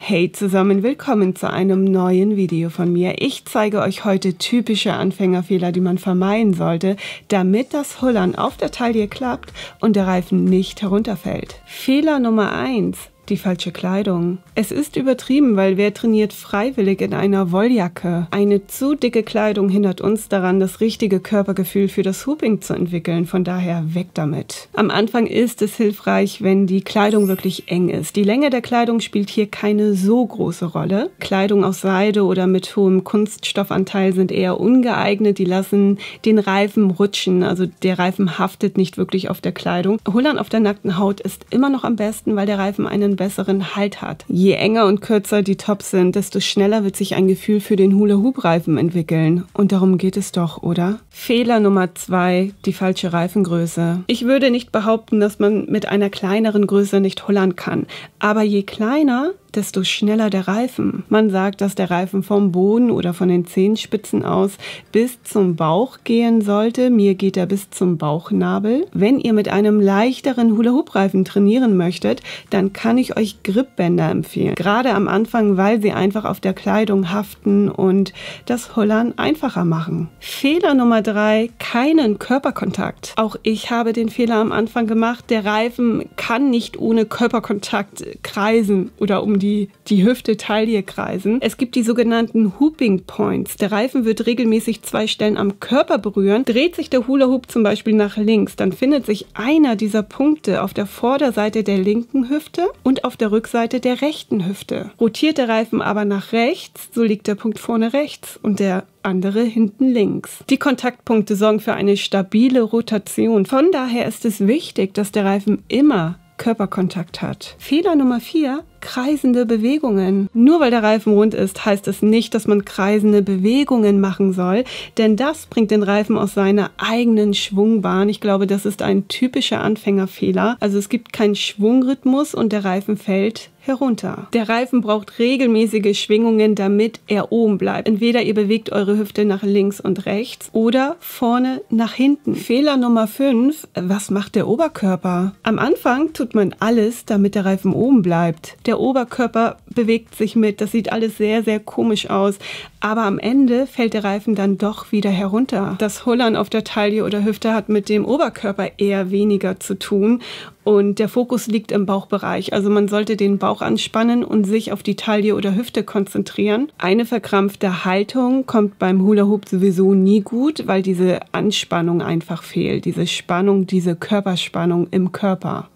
Hey zusammen, willkommen zu einem neuen Video von mir. Ich zeige euch heute typische Anfängerfehler, die man vermeiden sollte, damit das Hullern auf der Taille klappt und der Reifen nicht herunterfällt. Fehler Nummer 1. Die falsche Kleidung. Es ist übertrieben, weil wer trainiert freiwillig in einer Wolljacke? Eine zu dicke Kleidung hindert uns daran, das richtige Körpergefühl für das Hooping zu entwickeln. Von daher weg damit. Am Anfang ist es hilfreich, wenn die Kleidung wirklich eng ist. Die Länge der Kleidung spielt hier keine so große Rolle. Kleidung aus Seide oder mit hohem Kunststoffanteil sind eher ungeeignet. Die lassen den Reifen rutschen. Also der Reifen haftet nicht wirklich auf der Kleidung. Hullern auf der nackten Haut ist immer noch am besten, weil der Reifen einen besseren Halt hat. Je enger und kürzer die Tops sind, desto schneller wird sich ein Gefühl für den Hula-Hoop-Reifen entwickeln. Und darum geht es doch, oder? Fehler Nummer 2, die falsche Reifengröße. Ich würde nicht behaupten, dass man mit einer kleineren Größe nicht hullern kann. Aber je kleiner, desto schneller der Reifen. Man sagt, dass der Reifen vom Boden oder von den Zehenspitzen aus bis zum Bauch gehen sollte. Mir geht er bis zum Bauchnabel. Wenn ihr mit einem leichteren Hula-Hoop-Reifen trainieren möchtet, dann kann ich euch Gripbänder empfehlen. Gerade am Anfang, weil sie einfach auf der Kleidung haften und das Hullern einfacher machen. Fehler Nummer 3, keinen Körperkontakt. Auch ich habe den Fehler am Anfang gemacht. Der Reifen kann nicht ohne Körperkontakt kreisen oder um die Hüfte, Taille kreisen. Es gibt die sogenannten Hooping Points. Der Reifen wird regelmäßig 2 Stellen am Körper berühren. Dreht sich der Hula Hoop zum Beispiel nach links, dann findet sich einer dieser Punkte auf der Vorderseite der linken Hüfte und auf der Rückseite der rechten Hüfte. Rotiert der Reifen aber nach rechts, so liegt der Punkt vorne rechts und der andere hinten links. Die Kontaktpunkte sorgen für eine stabile Rotation. Von daher ist es wichtig, dass der Reifen immer Körperkontakt hat. Fehler Nummer 4, kreisende Bewegungen. Nur weil der Reifen rund ist, heißt es nicht, dass man kreisende Bewegungen machen soll, denn das bringt den Reifen aus seiner eigenen Schwungbahn. Ich glaube, das ist ein typischer Anfängerfehler. Also es gibt keinen Schwungrhythmus und der Reifen fällt herunter. Der Reifen braucht regelmäßige Schwingungen, damit er oben bleibt. Entweder ihr bewegt eure Hüfte nach links und rechts oder vorne nach hinten. Fehler Nummer 5, was macht der Oberkörper? Am Anfang tut man alles, damit der Reifen oben bleibt. Der Oberkörper bewegt sich mit, das sieht alles sehr, sehr komisch aus, aber am Ende fällt der Reifen dann doch wieder herunter. Das Hullern auf der Taille oder Hüfte hat mit dem Oberkörper eher weniger zu tun und der Fokus liegt im Bauchbereich. Also man sollte den Bauch anspannen und sich auf die Taille oder Hüfte konzentrieren. Eine verkrampfte Haltung kommt beim Hula Hoop sowieso nie gut, weil diese Anspannung einfach fehlt. Diese Spannung, diese Körperspannung im Körper.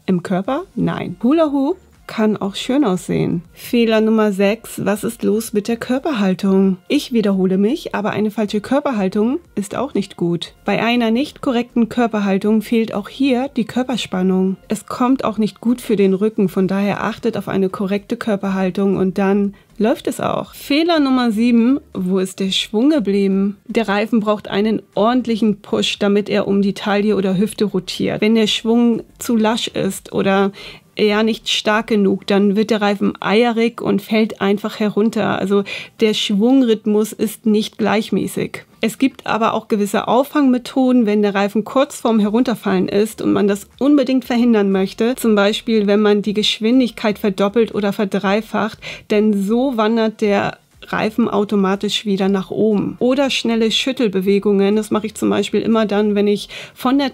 Im Körper? Nein. Hula Hoop kann auch schön aussehen. Fehler Nummer 6. Was ist los mit der Körperhaltung? Ich wiederhole mich, aber eine falsche Körperhaltung ist auch nicht gut. Bei einer nicht korrekten Körperhaltung fehlt auch hier die Körperspannung. Es kommt auch nicht gut für den Rücken, von daher achtet auf eine korrekte Körperhaltung und dann läuft es auch. Fehler Nummer 7. Wo ist der Schwung geblieben? Der Reifen braucht einen ordentlichen Push, damit er um die Taille oder Hüfte rotiert. Wenn der Schwung zu lasch ist oder eher nicht stark genug, dann wird der Reifen eierig und fällt einfach herunter. Also der Schwungrhythmus ist nicht gleichmäßig. Es gibt aber auch gewisse Auffangmethoden, wenn der Reifen kurz vorm Herunterfallen ist und man das unbedingt verhindern möchte. Zum Beispiel, wenn man die Geschwindigkeit verdoppelt oder verdreifacht, denn so wandert der Reifen automatisch wieder nach oben. Oder schnelle Schüttelbewegungen. Das mache ich zum Beispiel immer dann, wenn ich von der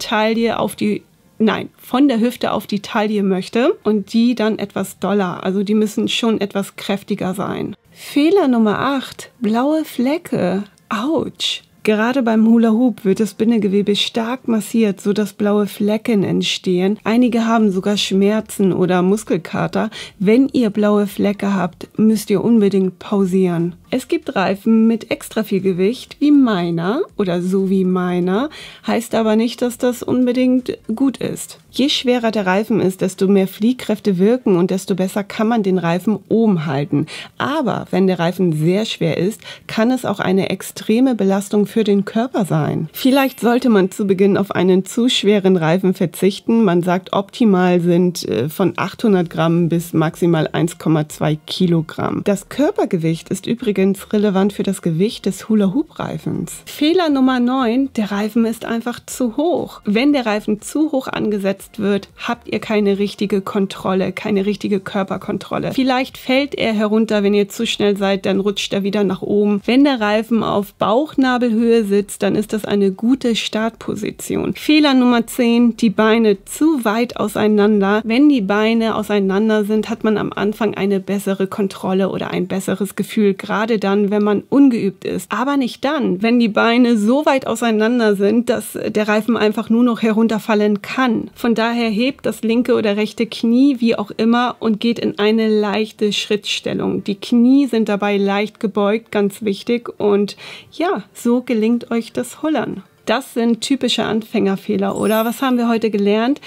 Hüfte auf die Taille möchte und die dann etwas doller. Also die müssen schon etwas kräftiger sein. Fehler Nummer 8. Blaue Flecke. Autsch! Gerade beim Hula Hoop wird das Bindegewebe stark massiert, sodass blaue Flecken entstehen. Einige haben sogar Schmerzen oder Muskelkater. Wenn ihr blaue Flecke habt, müsst ihr unbedingt pausieren. Es gibt Reifen mit extra viel Gewicht, wie meiner oder so wie meiner, heißt aber nicht, dass das unbedingt gut ist. Je schwerer der Reifen ist, desto mehr Fliehkräfte wirken und desto besser kann man den Reifen oben halten. Aber wenn der Reifen sehr schwer ist, kann es auch eine extreme Belastung für den Körper sein. Vielleicht sollte man zu Beginn auf einen zu schweren Reifen verzichten. Man sagt, optimal sind von 800 Gramm bis maximal 1,2 Kilogramm. Das Körpergewicht ist übrigens relevant für das Gewicht des Hula-Hoop-Reifens. Fehler Nummer 9, der Reifen ist einfach zu hoch. Wenn der Reifen zu hoch angesetzt versetzt wird, habt ihr keine richtige Kontrolle, keine richtige Körperkontrolle. Vielleicht fällt er herunter, wenn ihr zu schnell seid, dann rutscht er wieder nach oben. Wenn der Reifen auf Bauchnabelhöhe sitzt, dann ist das eine gute Startposition. Fehler Nummer 10, die Beine zu weit auseinander. Wenn die Beine auseinander sind, hat man am Anfang eine bessere Kontrolle oder ein besseres Gefühl, gerade dann, wenn man ungeübt ist. Aber nicht dann, wenn die Beine so weit auseinander sind, dass der Reifen einfach nur noch herunterfallen kann. Von daher hebt das linke oder rechte Knie, wie auch immer, und geht in eine leichte Schrittstellung. Die Knie sind dabei leicht gebeugt, ganz wichtig, und ja, so gelingt euch das Hullern. Das sind typische Anfängerfehler, oder? Was haben wir heute gelernt?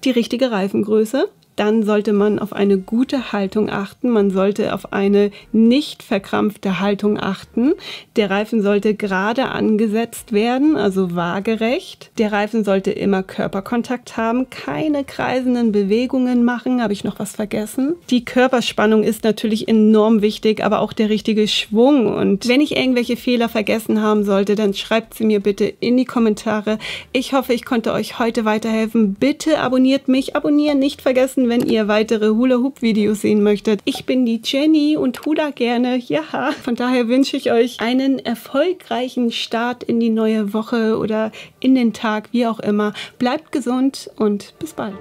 Die richtige Reifengröße. Dann sollte man auf eine gute Haltung achten. Man sollte auf eine nicht verkrampfte Haltung achten. Der Reifen sollte gerade angesetzt werden, also waagerecht. Der Reifen sollte immer Körperkontakt haben, keine kreisenden Bewegungen machen. Habe ich noch was vergessen? Die Körperspannung ist natürlich enorm wichtig, aber auch der richtige Schwung. Und wenn ich irgendwelche Fehler vergessen haben sollte, dann schreibt sie mir bitte in die Kommentare. Ich hoffe, ich konnte euch heute weiterhelfen. Bitte abonniert mich. Abonnieren nicht vergessen, wenn ihr weitere Hula-Hoop-Videos sehen möchtet. Ich bin die Jenny und hula gerne. Ja, von daher wünsche ich euch einen erfolgreichen Start in die neue Woche oder in den Tag, wie auch immer. Bleibt gesund und bis bald.